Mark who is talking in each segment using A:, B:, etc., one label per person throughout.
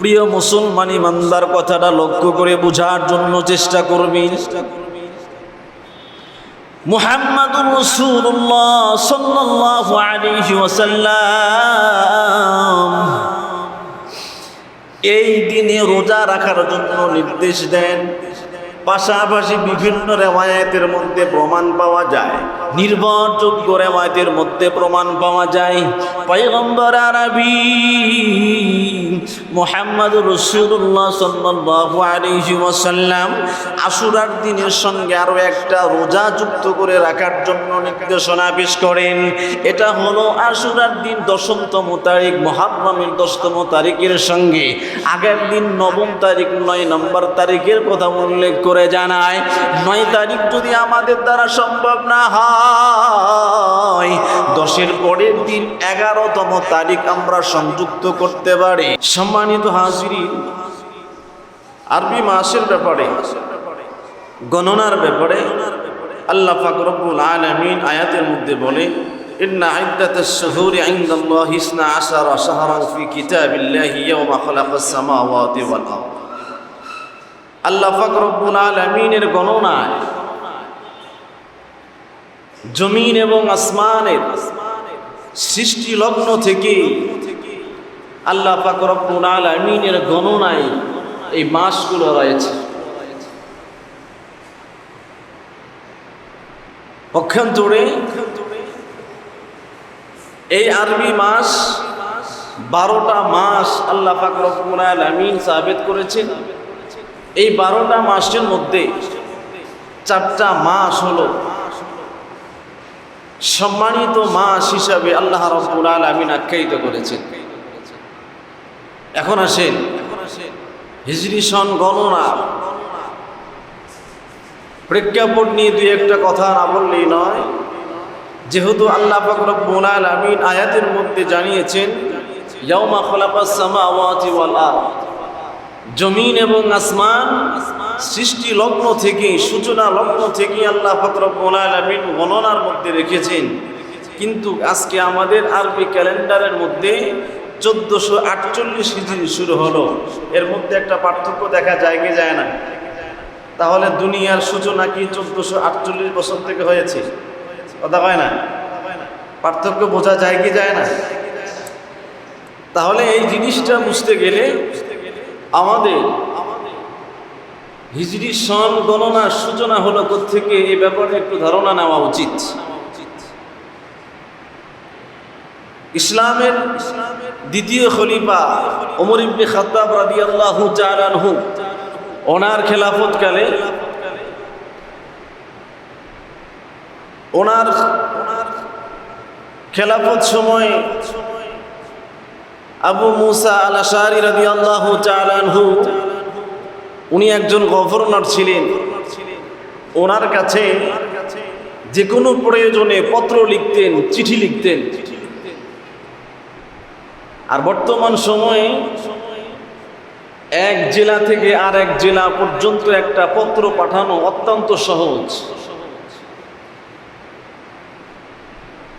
A: প্রিয় মুসলমান ইমানদার, কথাটা লক্ষ্য করে বোঝার জন্য চেষ্টা করবেন। মুহাম্মাদুর রাসূলুল্লাহ সাল্লাল্লাহু আলাইহি ওয়াসাল্লাম এই দিনে রোজা রাখার জন্য নির্দেশ দেন। পাশাপাশি বিভিন্ন রিওয়ায়াতের মধ্যে প্রমাণ পাওয়া যায়, নির্ভরযোগ্য রিওয়ায়াতের মধ্যে প্রমাণ পাওয়া যায় পয়গম্বর আরবী মুহাম্মাদুর রাসূলুল্লাহ সাল্লাল্লাহু আলাইহি ওয়াসাল্লাম আশুরার দিনের সঙ্গে আরো একটা রোজা যুক্ত করে রাখার জন্য নির্দেশনা পেশ করেন। এটা হলো আশুরার দিন 10তম তারিখ, মুহররমের 10তম তারিখের সঙ্গে আগের দিন 9ম তারিখ 9 নম্বর তারিখের কথা উল্লেখ করে জানায় 9 তারিখ যদি আমাদের দ্বারা সম্ভব না হয় 10-এর পরের দিন 11তম তারিখ আমরা সংযুক্ত করতে পারি। সম্মানিত হাজিরিন, আরবি মাসের ব্যাপারে, গণনার ব্যাপারে আল্লাহ পাক রব্বুল আলামিন আয়াতের মধ্যে বলে, ইন্না ইদ্দাতাশ শুহুরি ইনদাল্লাহি 12 শাহরান ফি কিতাবিল্লাহি ইয়াওমা খালাকাস সামাওয়াতি ওয়াল আরদ। আল্লাহ পাক রব্বুল আলামিনের গণনায় জমিন এবং আসমানের সৃষ্টি লগ্ন থেকে আল্লাহ পাক রব্বুল আলামিনের গণনায় এই মাসগুলো রয়েছে। পক্ষান্তরে এই আরবি মাস 12টা মাস আল্লাহ পাক রব্বুল আলামিন সাবিত করেছেন। এই 12টা মাসের মধ্যে 4টা মাস হলো সম্মানিত মাস হিসাবে আল্লাহ রাব্বুল আলামিন আখ্যায়িত করেছেন। এখন আসেন হিজরি সন গণনা প্রেক্ষাপট নিয়ে দুই একটা কথা না বললেই নয়। যেহেতু আল্লাহ পাক রব্বুল আলামিন আয়াতের মধ্যে জানিয়েছেন ইয়াওমা খালাকাস সামাওয়াতি ওয়াল আরদ, জমিন এবং আসমান সৃষ্টি লগ্ন থেকে, সূচনা লগ্ন থেকে আল্লাহ পাক রব্বুল আলামিন গণনার মধ্যে রেখেছেন। কিন্তু আজকে আমাদের আরবি ক্যালেন্ডারের মধ্যে 1448 হিজরি শুরু হলো। এর মধ্যে একটা পার্থক্য দেখা যায় কি যায় না? তাহলে দুনিয়ার সূচনা কি 1448 বছর থেকে হয়েছে? কথা হয় না? পার্থক্য বোঝা যায় কি যায় না? তাহলে এই জিনিসটা বুঝতে গেলে আমাদের হিজরি সন গণনার সূচনা হলো কোত্থেকে, এই ব্যাপারে একটু ধারণা নেওয়া উচিত। ইসলামের দ্বিতীয় খলিফা ওমর ইবনে খাত্তাব রাদিয়াল্লাহু তাআলা আনহু, ওনার খেলাফতকালে ওনার খেলাফত সময় আবু মুসা আল আশআরী রাদিয়াল্লাহু তাআলা আনহু, উনি একজন গভর্নর ছিলেন। ওনার কাছে যে কোনো প্রয়োজনে পত্র লিখতেন, চিঠি লিখতেন। আর বর্তমান সময়ে এক জেলা থেকে আর এক জেলা পর্যন্ত একটা পত্র পাঠানো অত্যন্ত সহজ।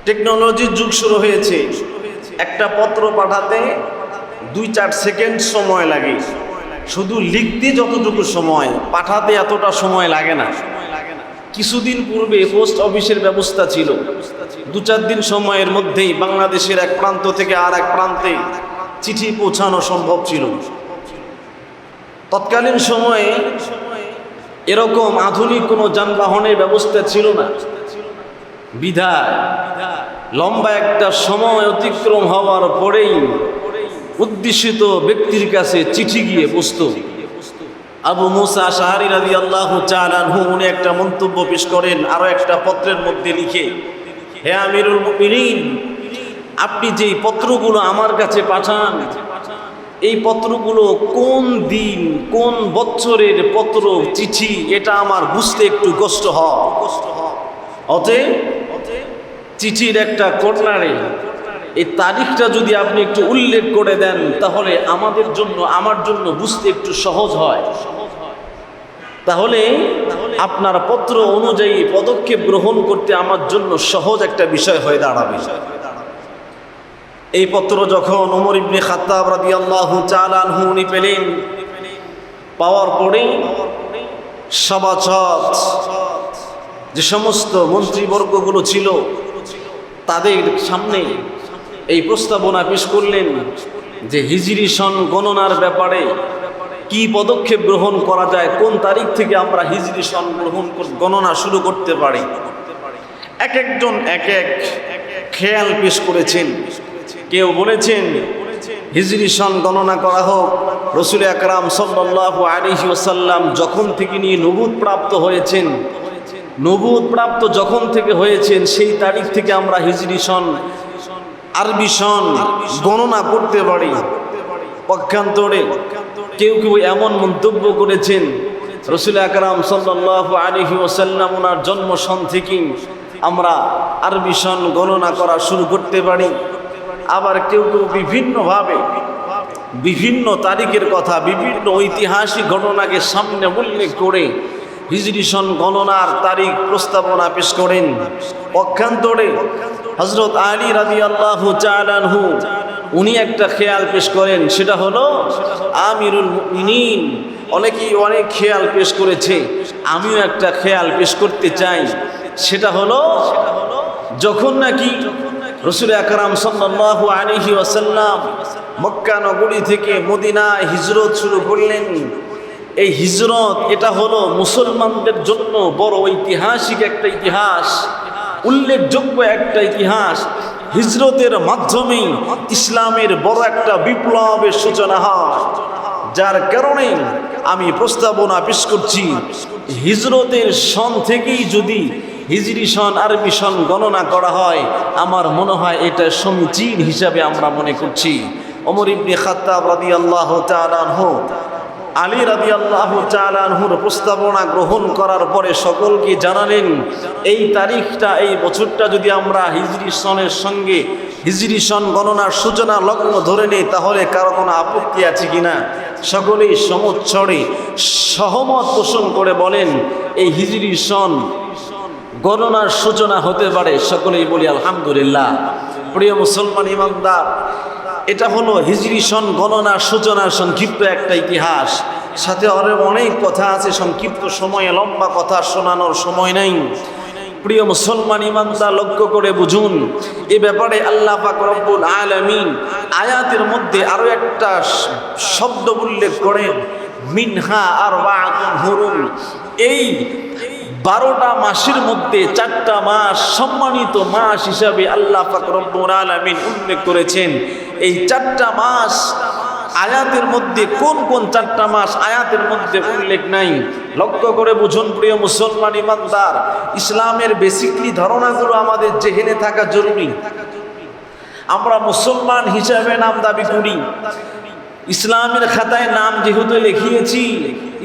A: টেকনোলজির যুগ শুরু হয়েছে। একটা পত্র পাঠাতে 2-4 সেকেন্ড সময় লাগে। শুধু লিখতে যতটুকু সময়, পাঠাতে এতটা সময় লাগে না। কিছুদিন পূর্বে পোস্ট অফিসের ব্যবস্থা ছিল, 2-4 দিন সময়ের মধ্যেই বাংলাদেশের এক প্রান্ত থেকে আর এক প্রান্তে চিঠি পৌঁছানো সম্ভব ছিল। তৎকালীন সময়ে এরকম আধুনিক কোনো যানবাহনের ব্যবস্থা ছিল না। বিধায় লম্বা একটা সময় অতিক্রম হওয়ার পরেই উদ্দেশিত ব্যক্তির কাছে চিঠি গিয়ে বসত। আবু মুসা আশআরী রাদিয়াল্লাহু তাআলা আনহু উনি একটা মন্তব্য পেশ করেন আরো একটা পত্রের মধ্যে লিখে, হে আমিরুল মুমিনিন, আপনি যেই পত্রগুলো আমার কাছে পাঠান, এই পত্রগুলো কোন দিন কোন বছরের পত্র চিঠি এটা আমার বুঝতে একটু কষ্ট হয়। অতএব চিঠির একটা কর্নারে এই তারিখটা যদি আপনি একটু উল্লেখ করে দেন তাহলে আমাদের জন্য, আমার জন্য বুঝতে একটু সহজ হয়। তাহলে আপনার পত্র অনুযায়ী পদক্ষেপ গ্রহণ করতে আমার জন্য সহজ একটা বিষয় হয়ে দাঁড়াবে। এই পত্র যখন ওমর ইবনে খাত্তাব রাদিয়াল্লাহু তাআলা আনহু উনি পেলেন, পাওয়ার পরেই সভাসদ যে সমস্ত মন্ত্রীবর্গগুলো ছিল তাদের সামনে এই প্রস্তাবনা পেশ করলেন যে হিজরি সন গণনার ব্যাপারে কি পদক্ষেপ গ্রহণ করা যায়, কোন তারিখ থেকে আমরা হিজরি সন গণনা শুরু করতে পারি। এক একজন এক এক খেয়াল পেশ করেছেন। কেউ বলেছেন হিজরি সন গণনা করা হোক রাসূল আকরাম সাল্লাল্লাহু আলাইহি ওয়াসাল্লাম যখন থেকে নিয়ে নবুয়ত প্রাপ্ত হয়েছেন, নবুয়ত প্রাপ্ত যখন থেকে হয়েছেন সেই তারিখ থেকে আমরা হিজরি সন আরবি সন গণনা করতে পারি। পক্ষান্তরে কেউ কেউ এমন মন্তব্য করেছেন রাসূল আকরাম সাল্লাল্লাহু আলাইহি ওয়াসাল্লাম ওনার জন্ম সন থেকে আমরা আরবি সন গণনা করা শুরু করতে পারি। আবার কেউ কেউ বিভিন্নভাবে বিভিন্ন তারিখের কথা, বিভিন্ন ঐতিহাসিক ঘটনাকে সামনে উল্লেখ করে হিজরি সন গণনার তারিখ প্রস্তাবনা পেশ করেন। পক্ষান্তরে হযরত আলী রাদিয়াল্লাহু তাআলা আনহু উনি একটা খেয়াল পেশ করেন, সেটা হলো আমিরুল মুমিনিন। অনেকেই অনেক খেয়াল পেশ করেছে, আমিও একটা খেয়াল পেশ করতে চাই। সেটা হলো যখন নাকি রাসূল আকরাম সাল্লাল্লাহু আলাইহি ওয়াসাল্লাম মক্কা নগরী থেকে মদিনায় হিজরত শুরু করলেন, এই হিজরত এটা হলো মুসলমানদের জন্য বড় ঐতিহাসিক একটা ইতিহাস, উল্লেখযোগ্য একটা ইতিহাস। হিজরতের মাধ্যমেই ইসলামের বড় একটা বিপ্লবের সূচনা হয়, যার কারণে আমি প্রস্তাবনা পেশ করছি হিজরতের সন থেকেই যদি হিজরি সন আরবি সন গণনা করা হয়, আমার মনে হয় এটা সমীচীন হিসাবে আমরা মনে করছি। ওমর ইবনে খাত্তাব রাদিয়াল্লাহু তাআলা আনহু আলী রাদিয়াল্লাহু তাআলা আনহুর প্রস্তাবনা গ্রহণ করার পরে সকলকে জানালেন এই তারিখটা, এই বছরটা যদি আমরা হিজরি সনের সঙ্গে হিজরি সন গণনার সূচনা লগ্ন ধরে নেই তাহলে কারো কোনো আপত্তি আছে কিনা। সকলেই সমচ্ছরে সহমত পোষণ করে বলেন এই হিজরি সন গণনার সূচনা হতে পারে। সকলেই বলি আলহামদুলিল্লাহ। প্রিয় মুসলমান ইমানদার, এটা হলো হিজরি সন গণনার সূচনার সংক্ষিপ্ত একটা ইতিহাস। সাথে আরো অনেক কথা আছে, সংক্ষিপ্ত সময়ে লম্বা কথা শোনানোর সময় নেই। প্রিয় মুসলমান ইমানদার, লক্ষ্য করে বুঝুন এ ব্যাপারে আল্লাহ পাক রব্বুল আলামিন আয়াতের মধ্যে আরো একটা শব্দ উল্লেখ করেন, মিনহা আরবাআতুন হুরুম। এই 12টা মাসের মধ্যে 4টা মাস সম্মানিত মাস হিসাবে আল্লাহ পাক রব্বুল আলামিন উল্লেখ করেছেন। এই 4টা মাস আয়াতের মধ্যে কোন কোন 4টা মাস আয়াতের মধ্যে উল্লেখ নাই। লক্ষ্য করে বুঝুন প্রিয় মুসলমান ইমানদার, ইসলামের বেসিকলি ধারণাগুলো আমাদের জেহেনে থাকা জরুরি। আমরা মুসলমান হিসাবে নাম দাবি করি, ইসলামের খাতায় নাম যেহেতু লিখিয়েছি,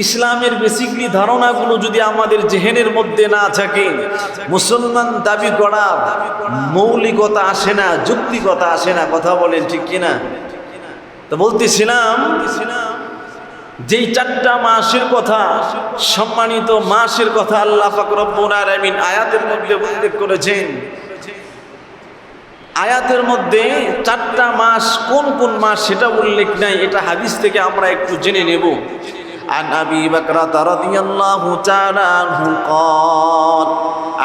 A: ইসলামের বেসিকলি ধারণাগুলো যদি আমাদের জেহেনের মধ্যে না থাকে, মুসলমান দাবি করা মৌলিকতা আসে না, যুক্তিকতা আসে না। কথা বলেন ঠিক কিনা? তো বলতেছিলাম যেই 4টা মাসের কথা, সম্মানিত মাসের কথা আল্লাহ পাক রব্বুল আলামিন আয়াতের মধ্যে উল্লেখ করেছেন। আয়াতের মধ্যে 4টা মাস কোন কোন মাস সেটা উল্লেখ নাই, এটা হাদিস থেকে আমরা একটু জেনে নেব। عن أبي بكرة رضي الله تعالى عنه قال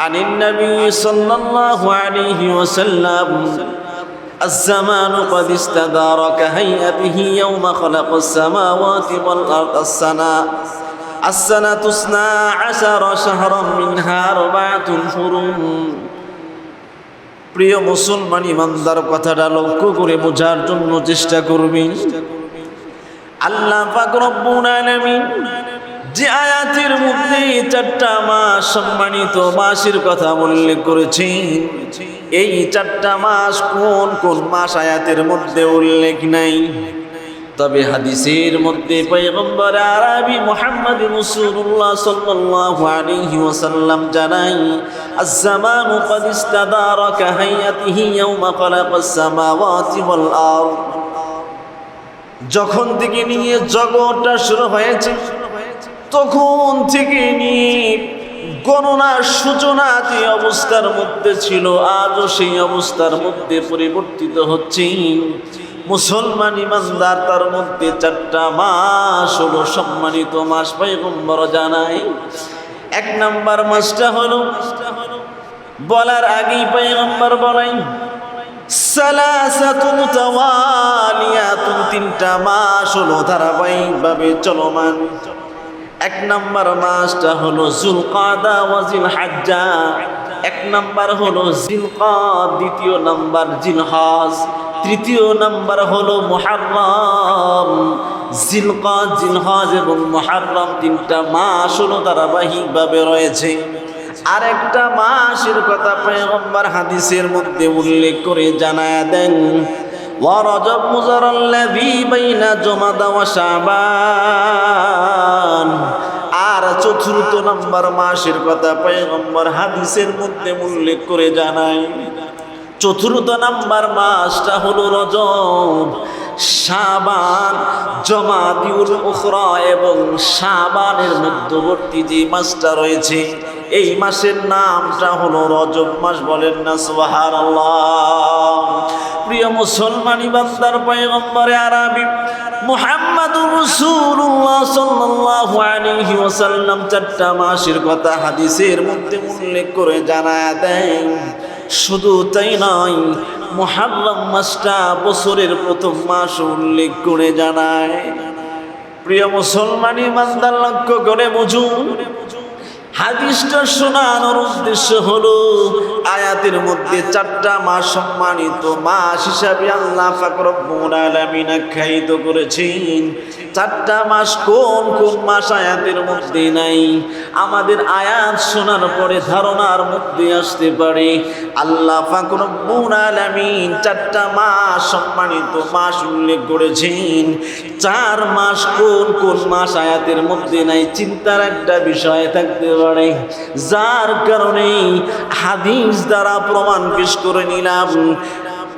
A: عن النبي صلى الله عليه وسلم الزمان قد استدار كهيئته يوم خلق السماوات والأرض السنة 12 شهرا منها 4 حرم। প্রিয় মুসলমান ইমানদার, কথাটা লক্ষ্য করে বোঝার জন্য চেষ্টা করবেন। আল্লাহ পাক রব্বুল আলামিন যে আয়াতের মধ্যে 4টা মাস সম্মানিত মাসের কথা উল্লেখ করেছেন, এই 4টা মাস কোন কোন মাস আয়াতের মধ্যে উল্লেখ নাই। তবে হাদিসের মধ্যে পয়গম্বর আরবি মুহাম্মদ রাসূলুল্লাহ সাল্লাল্লাহু আলাইহি ওয়াসাল্লাম জানাই, আয-জামানু ক্বাদ ইস্তাদারা কাহাইয়াতিহি ইয়াওমা খালাকাস সামাওয়াতি ওয়াল আরদ। যখন থেকে নিয়ে জগৎটা শুরু হয়েছে তখন থেকে নিয়ে গণনার সূচনা যে অবস্থার মধ্যে ছিল আজও সেই অবস্থার মধ্যে পরিবর্তিত হচ্ছে। মুসলমান ইমানদার তার মধ্যে 4টা মাস হলো সম্মানিত মাস পয়গম্বর জানায়। 1 নাম্বার মাসটা হলো, বলার আগেই পয়গম্বর বলেন সালাসাতুন মুতাওয়ালিয়াতুন, 3টা মাস হলো ধারাবাহিকভাবে চলমান। 1 নাম্বার মাসটা হলো যুলকাদা ওয়া জিলহজ্জা। 1 নাম্বার হলো জিলকাদ, 2য় নাম্বার জিলহজ, 3য় নাম্বার হলো মুহররম। জিলকাদ, জিলহজ এবং মুহররম 3টা মাস হলো ধারাবাহিকভাবে রয়েছে। আরেকটা মাসের কথা পয়গম্বর হাদিসের মধ্যে উল্লেখ করে জানায়া দেন, ওয়া রজব মুজারাল্লাযী বাইনা জুমাদা ওয়া শাবান। আর 4th নাম্বার মাসের কথা পয়গম্বর হাদিসের মধ্যে উল্লেখ করে জানায়, 4th নাম্বার মাসটা হলো রজব, শাবান, জমাদিউল উখরা এবং শাবানের মধ্যবর্তী যে মাসটা রয়েছে এই মাসের নামটা হলো রজব মাস। বলেন না সুবহানাল্লাহ। প্রিয় মুসলমানি বান্দার পয়গম্বরে আরবি মুহাম্মাদুর রাসূলুল্লাহ সাল্লাল্লাহু আলাইহি ওয়াসাল্লাম 4টা মাসের কথা হাদিসের মধ্যে উল্লেখ করে জানায়া দেন। শুধু তাই নয়, মুহররম মাসটা বছরের প্রথম মাস উল্লেখ করে জানায়। প্রিয় মুসলমানি বান্দার লক্ষ্য করে বুঝুন, হাদিসটা শোনানোর উদ্দেশ্য হলো আয়াতের মধ্যে 4টা মাস সম্মানিত মাস হিসাবে আল্লাহ পাক রব্বুল আলামিন আখ্যায়িত করেছেন। 4টা মাস কোন কোন মাস আয়াতের মধ্যে নাই? আমাদের আয়াত শোনার পরে ধারণার মধ্যে আসতে পারে আল্লাহ পাক রব্বুল আলামিন 4টা মাস সম্মানিত মাস উল্লেখ করেছেন। 4 মাস কোন কোন মাস আয়াতের মধ্যে নাই? চিন্তার একটা বিষয় থাকতে পারে, যার কারণে হাদিস দ্বারা প্রমাণ পেশ করে নিলাম।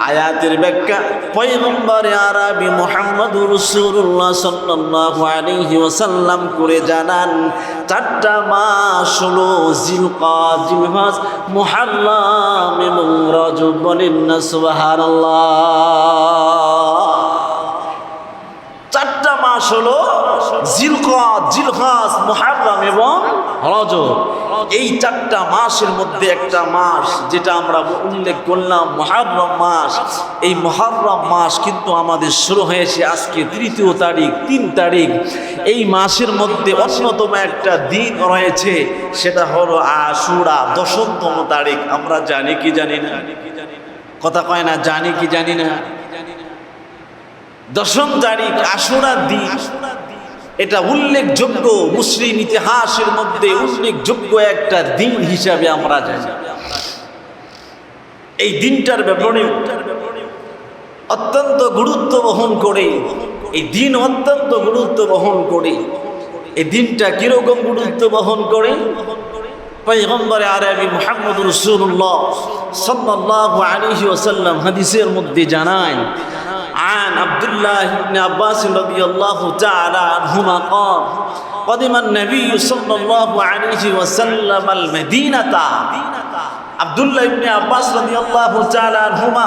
A: আয়াতের ব্যাখ্যা পয়গম্বর আরবি মুহাম্মদুর রাসূলুল্লাহ সাল্লাল্লাহু আলাইহি ওয়াসাল্লাম করে জানান, 4টা মাস হলো জিলকাদ, জিলহজ, মুহররম এবং রজব। বলেন না সুবহানাল্লাহ। 4টা মাস হলো জিলকাদ, জিলহজ, মুহররম এবং রজব। এই 4টা মাসের মধ্যে একটা মাস যেটা আমরা উল্লেখ করলাম মুহররম মাস। এই মুহররম মাস কিন্তু আমাদের শুরু হয়েছে আজকে 3 তারিখ, 3 তারিখ। এই মাসের মধ্যে অন্যতম একটা দিন রয়েছে, সেটা হলো আশুরা, 10তম তারিখ। আমরা জানি কি জানি না? কথা কয় না, জানি কি জানি না? 10ম তারিখ আশুরার দিন, এটা উল্লেখযোগ্য, মুসলিম ইতিহাসের মধ্যে উল্লেখযোগ্য একটা দিন হিসাবে আমরা জানি। এই দিনটার ব্যাপারে অত্যন্ত গুরুত্ব বহন করে, এই দিন অত্যন্ত গুরুত্ব বহন করে। এই দিনটা কিরকম গুরুত্ব বহন করে? পয়গম্বর আরবি মুহাম্মদুর রাসূলুল্লাহ সাল্লাল্লাহু আলাইহি ওয়াসাল্লাম হাদিসের মধ্যে জানান, عن عبد الله بن عباس رضي الله تعالى عنهما قال قدم النبي صلى الله عليه وسلم المدينة। আব্দুল্লাহ ইবনে আব্বাস রাদিয়াল্লাহু তাআলা আনহুমা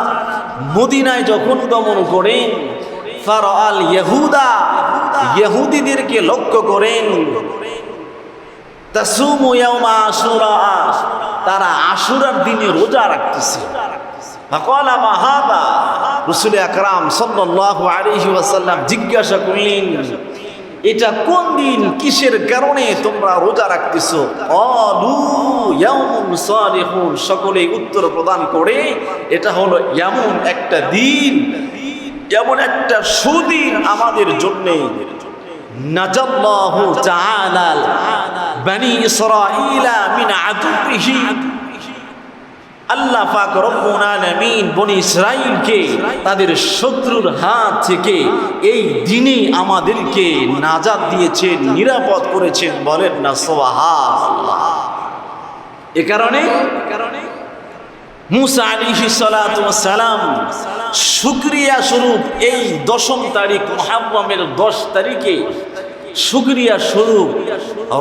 A: মদিনায় যখন গমন করেন, ফারাআল ইয়াহুদা, ইহুদিদেরকে লক্ষ্য করেন, তাসুমু ইয়াউমা আশুরা, তারা আশুরার দিনে রোজা রাখতেছে। ফাকালা মা হাদা, রাসূল আকরাম সাল্লাল্লাহু আলাইহি ওয়াসাল্লাম জিজ্ঞাসা করলেন, এটা কোন দিন, কিসের কারণে তোমরা রোজা রাখতেছো? ক্বালু ইয়াউমুন সালিহুন, সকলে উত্তর প্রদান করে এটা হলো এমন একটা দিন, এমন একটা সুদিন আমাদের জন্য। নাজাল্লাহু তাআলা বনি ইসরাঈলা মিন আদুবিহি, আল্লাহ পাক রব্বুল আলামিন বনি ইসরাঈলকে তাদের শত্রুর হাত থেকে এই দিনে আমাদেরকে নাজাত দিয়েছেন, নিরাপদ করেছেন। বলেন না সুবহানাল্লাহ। এ কারণে মুসা আলাইহিস সালাতু ওয়াস সালাম শুকরিয়া স্বরূপ এই 10ম তারিখ মুহররমের 10 তারিখে শুকরিয়া স্বরূপ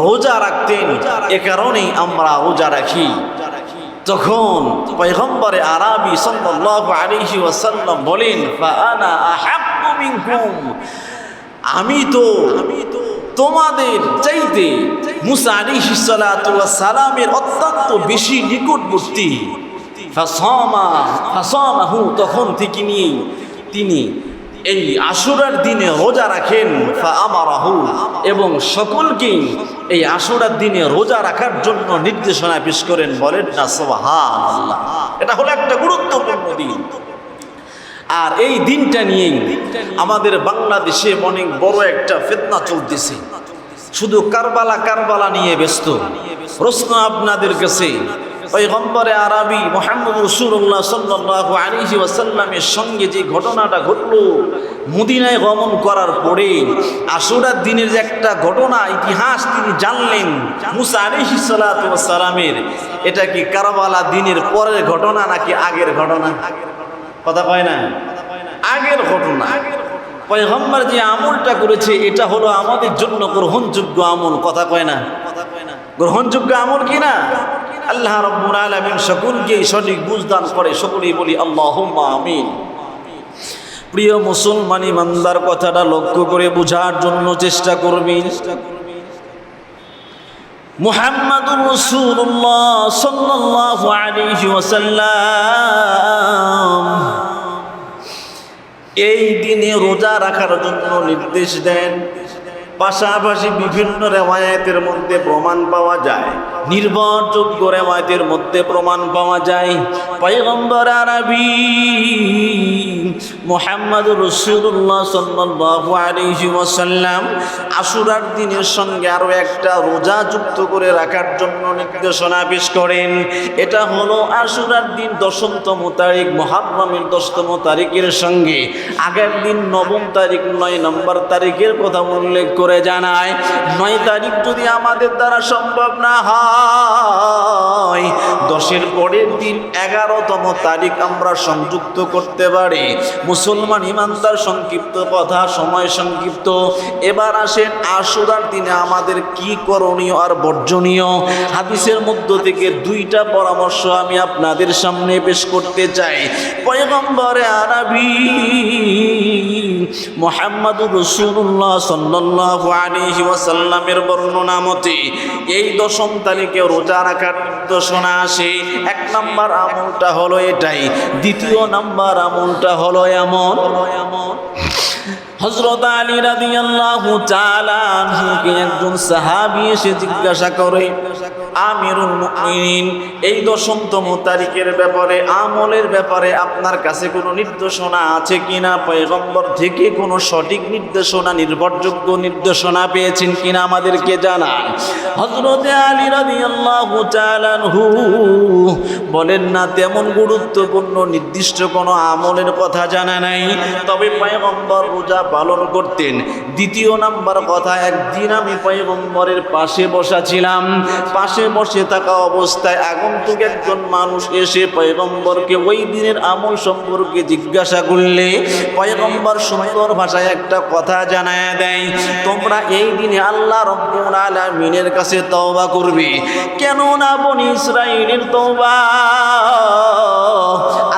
A: রোজা রাখতেন, এ কারণেই আমরা রোজা রাখি। তখন পয়গম্বরে আরবি সাল্লাল্লাহু আলাইহি ওয়াসাল্লাম বলেন, ফাআনা আহাব্বু মিনকুম, আমি তো তোমাদের চাইতে মুসা আলাইহিস সালাতু ওয়াস সালামের অত্যন্ত বেশি নিকটবর্তী। ফাসামাহু, তখন থেকে নিয়ে তিনি এই আশুরার দিনে রোজা রাখেন। ফাআমারাহু, এবং সকলকেই এই আশুরার দিনে রোজা রাখার জন্য নির্দেশনা পেশ করেন। বলেন না সুবহানাল্লাহ। এটা হলো একটা গুরুত্বপূর্ণ দিন। আর এই দিনটা নিয়েই আমাদের বাংলাদেশে অনেক বড় একটা ফিতনা চলতেছে, শুধু কারবালা কারবালা নিয়ে ব্যস্ত। প্রশ্ন আপনাদের কাছে, পয়গম্বরে আরবি মুহাম্মদ রাসূলুল্লাহ সাল্লাল্লাহু আলাইহি ওয়াসাল্লামের সঙ্গে যে ঘটনাটা ঘটলো মদিনায় গমন করার পরে, আশুরার দিনের যে একটা ঘটনা ইতিহাস তিনি জানলেন মুসা আলাইহিস সালাতু ওয়াস সালামের, এটা কি কারবালা দিনের পরের ঘটনা নাকি আগের ঘটনা? কথা কয় না, আগের ঘটনা। পয়গম্বর যে আমলটা করেছে এটা হলো আমাদের জন্য গ্রহণযোগ্য আমল। কথা কয় না, গ্রহণযোগ্য আমল কিনা? আল্লাহ রাব্বুল আলামিন সকলকে সঠিক বুঝদান করে। সকলেই বলি আল্লাহুম্মা আমিন। প্রিয় মুসলমান ইমানদার, কথাটা লক্ষ্য করে বোঝার জন্য চেষ্টা করবেন। মুহাম্মাদুর রাসূলুল্লাহ সাল্লাল্লাহু আলাইহি ওয়াসাল্লাম এই দিনে রোজা রাখার জন্য নির্দেশ দেন। পাশাপাশি বিভিন্ন রেওয়ায়াতের মধ্যে প্রমাণ পাওয়া যায়, নির্ভরযোগ্য রেওয়ায়াতের মধ্যে প্রমাণ পাওয়া যায় পয়গম্বর আরবি মুহাম্মদুর রাসূলুল্লাহ সাল্লাল্লাহু আলাইহি ওয়াসাল্লাম আশুরার দিনের সঙ্গে আরো একটা রোজা যুক্ত করে রাখার জন্য নির্দেশনা পেশ করেন। এটা হলো আশুরার দিন 10তম তারিখ, মুহররমের 10তম তারিখের সঙ্গে আগের দিন 9ম তারিখ 9 নম্বর তারিখের কথা উল্লেখ করে জানায়। 9 তারিখ যদি আমাদের দ্বারা সম্ভব না হয়, 10-এর পরের দিন 11তম তারিখ আমরা সংযুক্ত করতে পারি। মুসলমান ইমানদার, সংক্ষিপ্ত কথা, সময় সংক্ষিপ্ত। এবার আসেন আশুরার দিনে আমাদের কি করণীয় আর বর্জনীয়। হাদিসের মধ্য থেকে 2টা পরামর্শ আমি আপনাদের সামনে পেশ করতে চাই। পয়গম্বরে আরবি মুহাম্মদুর রাসূলুল্লাহ সাল্লাল্লাহু আলাইহি ওয়াসাল্লামের বর্ণনা মতে এই 10ম তারিখে রোজা রাখার নির্দেশনা আসে। 1 নম্বর আমলটা হলো এটাই। 2য় নম্বর আমলটা হলো এমন, হযরত আলী রাদিয়াল্লাহু তাআলা আনহুকে একজন সাহাবী এসে জিজ্ঞাসা করে, আমিরুল মুমিনিন, এই 10তম তারিখের ব্যাপারে, আমলের ব্যাপারে আপনার কাছে কোনো নির্দেশনা আছে কিনা? পয়গম্বর থেকে কোনো সঠিক নির্দেশনা, নির্ভরযোগ্য নির্দেশনা পেয়েছেন কিনা আমাদেরকে জানান। হযরত আলী রাদিয়াল্লাহু তাআলা আনহু বলেন, না, তেমন গুরুত্বপূর্ণ নির্দিষ্ট কোনো আমলের কথা জানা নাই, তবে পয়গম্বর রোজা পালন করতেন। 2য় নাম্বার কথা, একদিন আমি পয়গম্বরের পাশে বসা ছিলাম। পাশে বসে থাকা অবস্থায় আগন্তুক একজন মানুষ এসে পয়গম্বরকে ওই দিনের আমল সম্পর্কে জিজ্ঞাসা করলে পয়গম্বর সুন্দর ভাষায় একটা কথা জানায় দেয়, তোমরা এই দিনে আল্লাহ রাব্বুল আলামিনের কাছে তওবা করবে। কেন না বনি ইসরাঈলের তওবা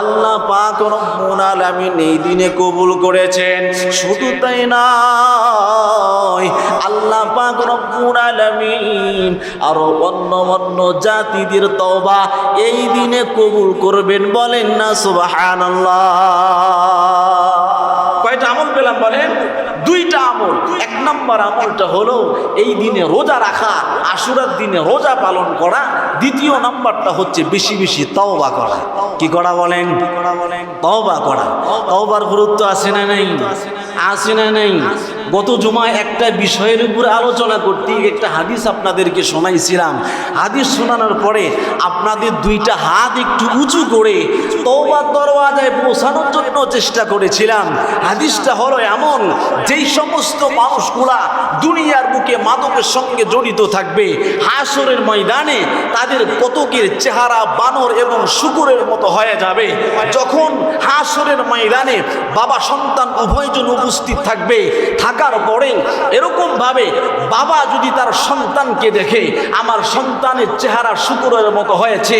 A: আল্লাহ পাক রব্বুল আলামিন এই দিনে কবুল করেছেন। শুধু তাই নয়, আল্লাহ পাক রব্বুল আলামিন আরো অন্য জাতিদের তওবা এই দিনে কবুল করবেন। বলেন না সুবহানাল্লাহ। কয়টা আমল পেলাম বলেন? 2টা আমল। 1 নম্বর আমলটা হলো এই দিনে রোজা রাখা, আশুরার দিনে রোজা পালন করা। 2য় নম্বরটা হচ্ছে বেশি বেশি তওবা করা। কি করা বলেন? তওবা করা। তওবার গুরুত্ব আছে না নাই? আছে না নাই? গত জুমায় একটা বিষয়ের উপরে আলোচনা করতে একটা হাদিস আপনাদেরকে শোনাইছিলাম। হাদিস শোনানোর পরে আপনাদের 2টা হাত একটু উঁচু করে তওবার দরওয়াজায় পৌঁছানোর জন্য চেষ্টা করেছিলাম। হাদিসটা হলো এমন, যেই সমস্ত মানুষগুলা দুনিয়ার বুকে মাদকের সঙ্গে জড়িত থাকবে, হাসরের ময়দানে তাদের কতকের চেহারা বানর এবং শূকরের মতো হয়ে যাবে। যখন হাসরের ময়দানে বাবা সন্তান উভয়জন উপস্থিত থাকবে। থাকার পরে এরকম ভাবে বাবা যদি তার সন্তানকে দেখে আমার সন্তানের চেহারা শুকরের মতো হয়েছে,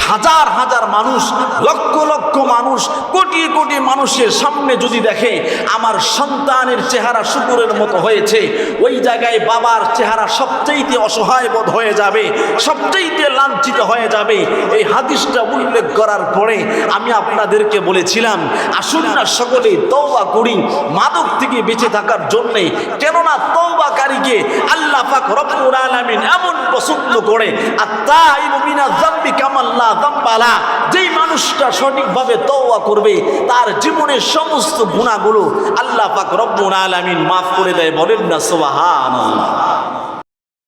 A: হাজার হাজার মানুষ, লক্ষ লক্ষ মানুষ, কোটি কোটি মানুষের সামনে যদি দেখে আমার সন্তানের চেহারা শুকরের মতো হয়েছে, ওই জায়গায় বাবার চেহারা সবচেয়ে অসহায় বোধ হয়ে যাবে, সবচেয়ে লাঞ্ছিত হয়ে যাবে। এই হাদিসটা উল্লেখ করার পরে আমি আপনাদেরকে বলেছিলাম আসুন না সকলে তওবা করি মাদক থেকে বেঁচে থাকার জন্যে। কেননা তওবাকারীকে আল্লাহ পাক রব্বুল আলামিন এমন পছন্দ করে, আত-তাইবু মিনাজ যামবি কামান লা যামবা লা। যেই মানুষটা সঠিকভাবে তওবা করবে তার জীবনের সমস্ত গুনাহগুলো আল্লাহ পাক রব্বুল আলামিন মাফ করে দেয়। বলেন না সুবহানাল্লাহ।